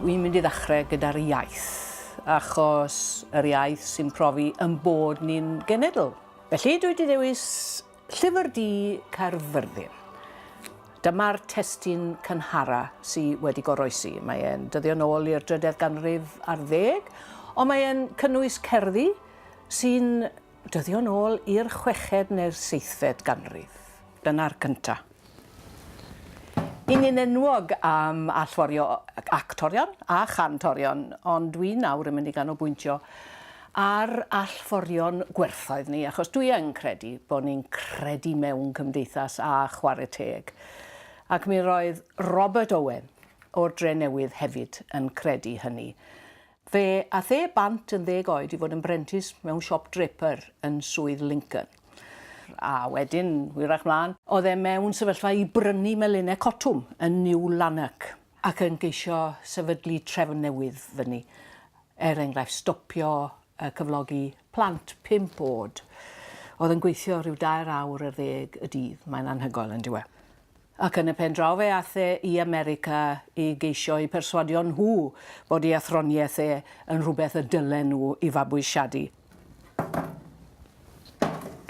Wi'n mynd i ddechrau gyda'r iaith, achos yr iaith sy'n profi yn bod ni'n genedl. Felly dwi wedi dewis llyfr du Caerfyrddin. Dyma'r testun cynhara sydd wedi goroesi. Mae e'n dyddio nôl i'r 10th ganrif ar 10, ond mae e'n cynnwys cerddi sy'n dyddio nôl i'r 6ed neu'r 7th ganrif. Dyna'r cyntaf. Ni'n enwog am allforio actorion a chantorion, ond dwi nawr yn mynd i ganolbwyntio ar allforion gwerthoedd ni, achos dwi yn credu bod ni'n credu mewn cymdeithas a chwarae teg. Ac mi roedd Robert Owen o'r Drenewydd hefyd yn credu hynny. Fe ath e bant yn 10 oed i fod yn brentis mewn siop draper yn swydd Lincoln. A wedyn, hwyrach mlaen, oedd e mewn sefyllfa i brynu melinau cotwm yn New Lanark ac yn geisio sefydlu trefn newydd fyny. Enghraifft, stopio cyflogi plant 5 oed. Oedd yn gweithio rhyw 2 awr ar 10 y dydd. Mae'n anhygoel yn diwedd. Ac yn y pen draw fe ath e i America i geisio i perswadio nhw bod ei athroniaeth e yn rhywbeth y dylen nhw i fabwysiadu.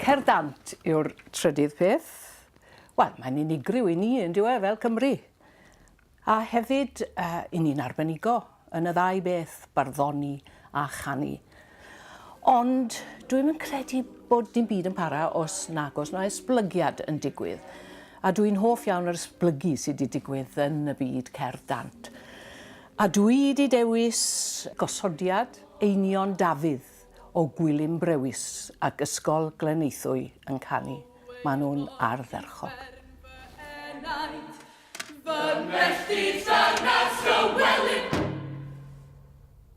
Cerdant yw'r trydydd peth. Wel, mae'n unigryw i ni yn diwedd fel Cymru. A hefyd, i ni'n arbenigo yn y 2 beth, barddoni a chanu. Ond dwi'n credu bod dim byd yn para os nag oes na esblygiad yn digwydd. A dwi'n hoff iawn yr esblygu sydd wedi digwydd yn y byd cerdant. A dwi wedi dewis gosodiad Einion Dafydd o Gwilym Brewis ac Ysgol Gleneithwy yn canu. Maen nhw'n ardderchog.